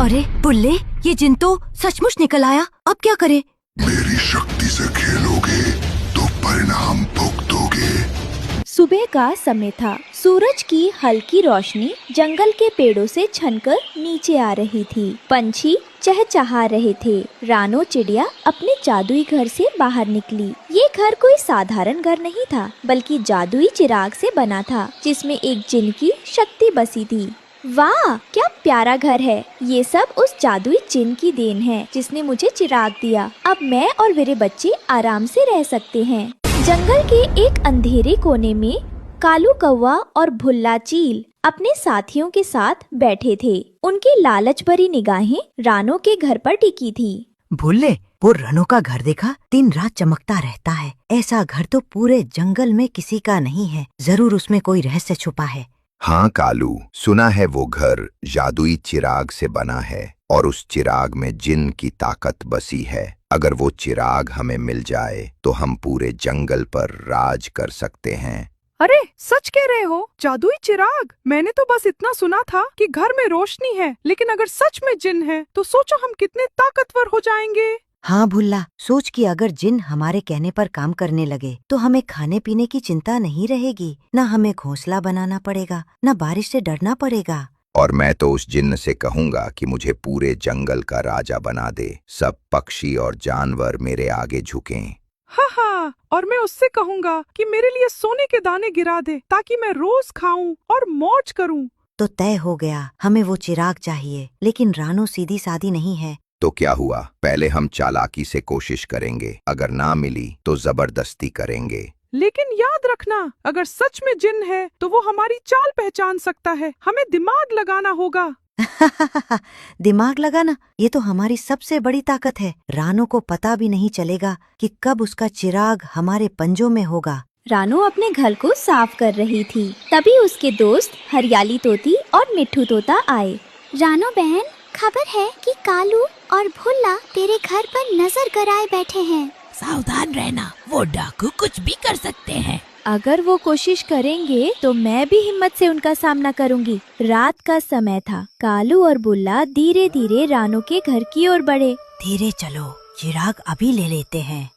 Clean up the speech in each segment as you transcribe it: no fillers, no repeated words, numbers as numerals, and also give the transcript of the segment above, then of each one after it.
अरे बुल्ले, ये जिन तो सचमुच निकल आया। अब क्या करे? मेरी शक्ति से खेलोगे तो परिणाम भुगतोगे। सुबह का समय था। सूरज की हल्की रोशनी जंगल के पेड़ों से छनकर नीचे आ रही थी। पंछी चहचहा रहे थे। रानो चिड़िया अपने जादुई घर से बाहर निकली। ये घर कोई साधारण घर नहीं था, बल्कि जादुई चिराग से बना था, जिसमें एक जिन की शक्ति बसी थी। वाह, क्या प्यारा घर है। ये सब उस जादुई जिन की देन है, जिसने मुझे चिराग दिया। अब मैं और मेरे बच्चे आराम से रह सकते हैं। जंगल के एक अंधेरे कोने में कालू कौवा और भुल्ला चील अपने साथियों के साथ बैठे थे। उनकी लालच भरी निगाहें रानो के घर पर टिकी थी। भुल्ले, वो रनो का घर देखा? दिन रात चमकता रहता है। ऐसा घर तो पूरे जंगल में किसी का नहीं है। जरूर उसमें कोई रहस्य छुपा है। हाँ कालू, सुना है वो घर जादुई चिराग से बना है और उस चिराग में जिन की ताकत बसी है। अगर वो चिराग हमें मिल जाए तो हम पूरे जंगल पर राज कर सकते हैं। अरे सच कह रहे हो? जादुई चिराग? मैंने तो बस इतना सुना था कि घर में रोशनी है, लेकिन अगर सच में जिन है तो सोचो हम कितने ताकतवर हो जाएंगे। हाँ भुल्ला, सोच कि अगर जिन हमारे कहने पर काम करने लगे तो हमें खाने पीने की चिंता नहीं रहेगी। न हमें घोंसला बनाना पड़ेगा, न बारिश से डरना पड़ेगा। और मैं तो उस जिन्न से कहूंगा कि मुझे पूरे जंगल का राजा बना दे। सब पक्षी और जानवर मेरे आगे झुकें। हाँ, और मैं उससे कहूँगा कि मेरे लिए सोने के दाने गिरा दे, ताकि मैं रोज खाऊं और मौज करूं। तो तय हो गया, हमें वो चिराग चाहिए। लेकिन रानो सीधी सादी नहीं है। तो क्या हुआ? पहले हम चालाकी से कोशिश करेंगे, अगर ना मिली तो जबरदस्ती करेंगे। लेकिन याद रखना, अगर सच में जिन है तो वो हमारी चाल पहचान सकता है। हमें दिमाग लगाना होगा। दिमाग लगाना, ये तो हमारी सबसे बड़ी ताकत है। रानो को पता भी नहीं चलेगा कि कब उसका चिराग हमारे पंजों में होगा। रानो अपने घर को साफ कर रही थी। तभी उसके दोस्त हरियाली तोती और मिट्ठू तोता आए। रानो बहन, खबर है कि कालू और भुल्ला तेरे घर पर नजर गड़ाए बैठे हैं। सावधान रहना, वो डाकू कुछ भी कर सकते हैं। अगर वो कोशिश करेंगे तो मैं भी हिम्मत से उनका सामना करूंगी। रात का समय था। कालू और बुल्ला धीरे धीरे रानो के घर की ओर बढ़े। धीरे चलो, चिराग अभी ले लेते हैं।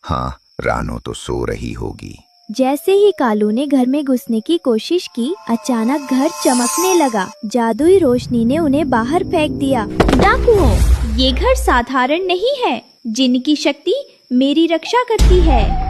हाँ, रानो तो सो रही होगी। जैसे ही कालू ने घर में घुसने की कोशिश की, अचानक घर चमकने लगा। जादुई रोशनी ने उन्हें बाहर फेंक दिया। डाकुओं, ये घर साधारण नहीं है। जिन की शक्ति मेरी रक्षा करती है।